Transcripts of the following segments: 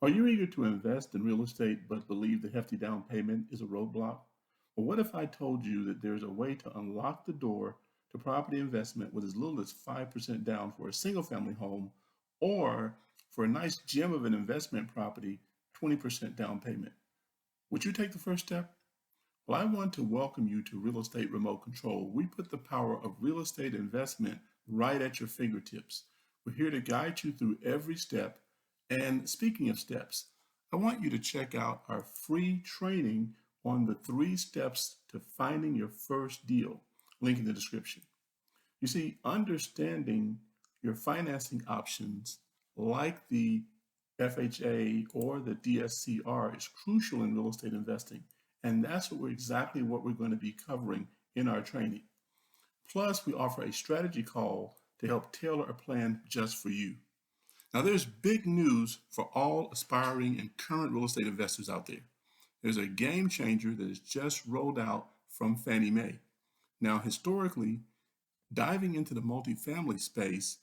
Are you eager to invest in real estate but believe the hefty down payment is a roadblock? Well, what if I told you that there's a way to unlock the door to property investment with as little as 5% down for a single family home, or for a nice gem of an investment property, 20% down payment? Would you take the first step? Well, I want to welcome you to Real Estate Remote Control. We put the power of real estate investment right at your fingertips. We're here to guide you through every step. And speaking of steps, I want you to check out our free training on the 3 steps to finding your first deal. Link in the description. You see, understanding your financing options like the FHA or the DSCR is crucial in real estate investing. And that's exactly what we're going to be covering in our training. Plus, we offer a strategy call to help tailor a plan just for you. Now, there's big news for all aspiring and current real estate investors out there. There's a game changer that is just rolled out from Fannie Mae. Now, historically, diving into the multifamily space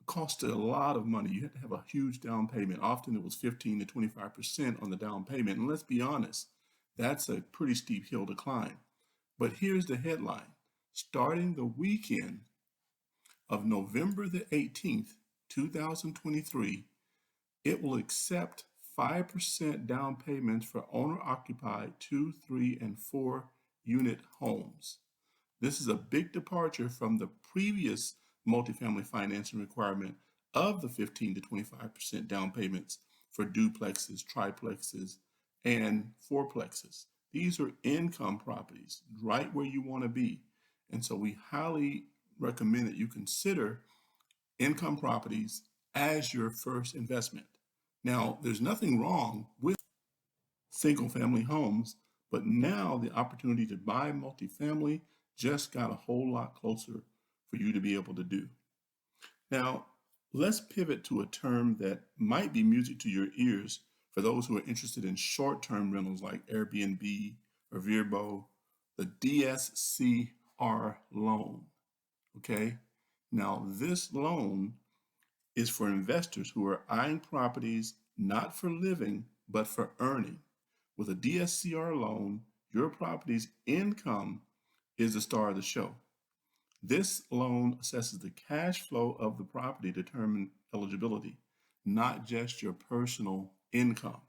costed a lot of money. You had to have a huge down payment. Often it was 15 to 25% on the down payment. And let's be honest, that's a pretty steep hill to climb. But here's the headline. Starting the weekend of November the 18th, 2023, it will accept 5% down payments for owner-occupied 2, 3, and 4 unit homes. This is a big departure from the previous multifamily financing requirement of the 15 to 25% down payments for duplexes, triplexes, and fourplexes. These are income properties, right where you want to be. And so we highly recommend that you consider income properties as your first investment. Now, there's nothing wrong with single family homes, but now the opportunity to buy multifamily just got a whole lot closer for you to be able to do. Now, let's pivot to a term that might be music to your ears for those who are interested in short-term rentals like Airbnb or VRBO, the DSCR loan. Okay? Now, this loan is for investors who are eyeing properties not for living, but for earning. With a DSCR loan, your property's income is the star of the show. This loan assesses the cash flow of the property to determine eligibility, not just your personal income.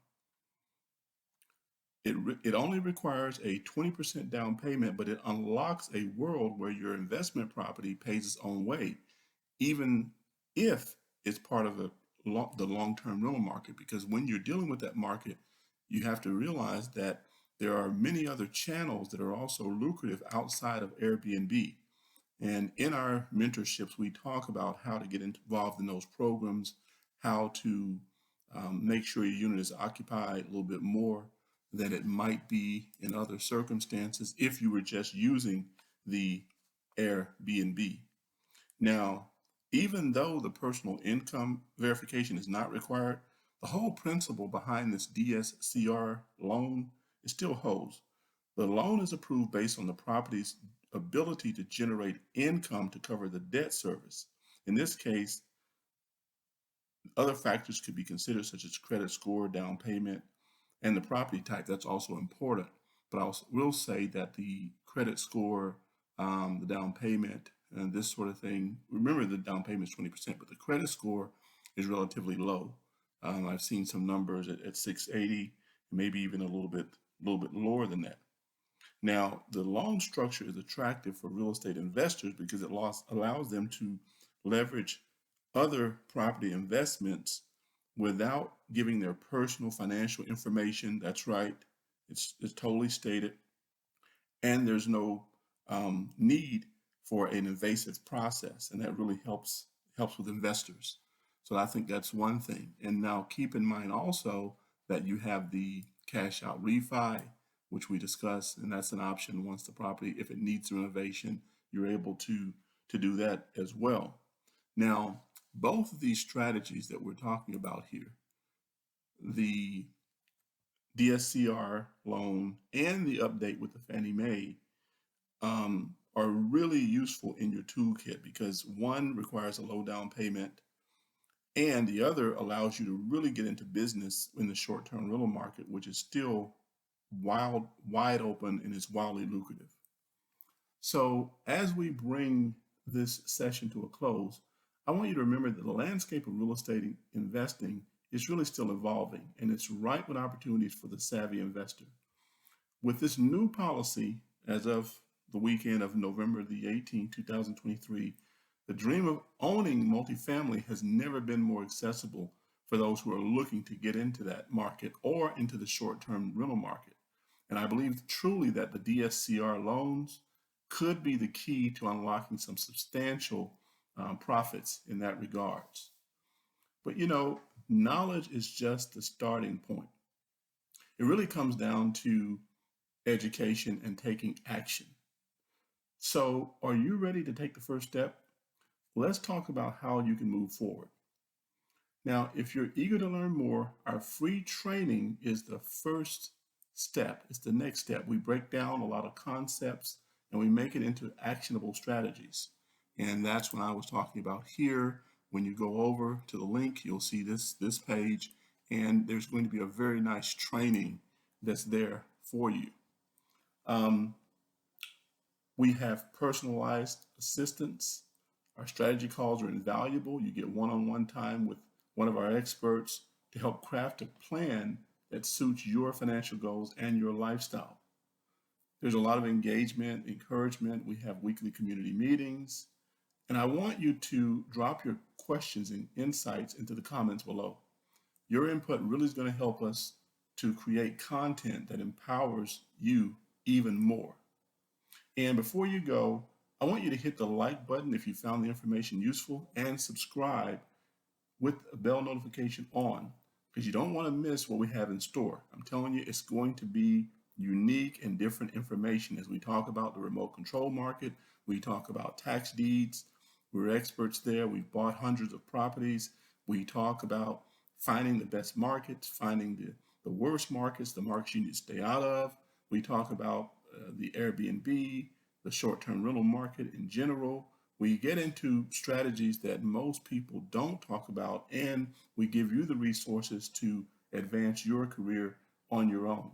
It only requires a 20% down payment, but it unlocks a world where your investment property pays its own way, even if it's part of the long-term rental market. Because when you're dealing with that market, you have to realize that there are many other channels that are also lucrative outside of Airbnb. And in our mentorships, we talk about how to get involved in those programs, how to make sure your unit is occupied a little bit more than it might be in other circumstances if you were just using the Airbnb. Now, even though the personal income verification is not required, the whole principle behind this DSCR loan it still holds. The loan is approved based on the property's ability to generate income to cover the debt service. In this case, other factors could be considered, such as credit score, down payment, and the property type. That's also important. But I will say that the credit score, the down payment, and this sort of thing, remember the down payment is 20%, but the credit score is relatively low. I've seen some numbers at 680, maybe even a little bit lower than that. Now, the loan structure is attractive for real estate investors because it allows them to leverage other property investments without giving their personal financial information. That's right. It's totally stated. And there's no need for an invasive process. And that really helps with investors. So I think that's one thing. And now keep in mind also that you have the cash out refi, which we discussed, and that's an option once the property, if it needs renovation, you're able to do that as well. Now, both of these strategies that we're talking about here, the DSCR loan and the update with the Fannie Mae, are really useful in your toolkit because one requires a low down payment And the other allows you to really get into business in the short-term rental market, which is still wide open and is wildly lucrative. So as we bring this session to a close, I want you to remember that the landscape of real estate investing is really still evolving, and it's ripe with opportunities for the savvy investor. With this new policy, as of the weekend of November the 18th, 2023, the dream of owning multifamily has never been more accessible for those who are looking to get into that market or into the short-term rental market. And I believe truly that the DSCR loans could be the key to unlocking some substantial profits in that regards. But knowledge is just the starting point. It really comes down to education and taking action. So, are you ready to take the first step? Let's talk about how you can move forward. Now, if you're eager to learn more, our free training is the first step. It's the next step. We break down a lot of concepts and we make it into actionable strategies. And that's what I was talking about here. When you go over to the link, you'll see this page, and there's going to be a very nice training that's there for you. We have personalized assistance. Our strategy calls are invaluable. You get one-on-one time with one of our experts to help craft a plan that suits your financial goals and your lifestyle. There's a lot of engagement, encouragement. We have weekly community meetings. And I want you to drop your questions and insights into the comments below. Your input really is going to help us to create content that empowers you even more. And before you go, I want you to hit the like button if you found the information useful, and subscribe with a bell notification on, because you don't want to miss what we have in store. I'm telling you, it's going to be unique and different information as we talk about the remote control market. We talk about tax deeds. We're experts there. We've bought hundreds of properties. We talk about finding the best markets, finding the worst markets, the markets you need to stay out of. We talk about the Airbnb, the short-term rental market in general. We get into strategies that most people don't talk about, and we give you the resources to advance your career on your own.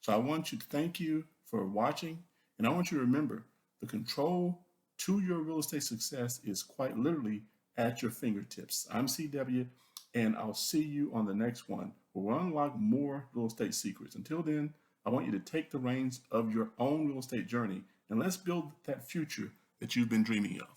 So I want you to thank you for watching, and I want you to remember the control to your real estate success is quite literally at your fingertips. I'm CW, and I'll see you on the next one where we'll unlock more real estate secrets. Until then, I want you to take the reins of your own real estate journey, and let's build that future that you've been dreaming of.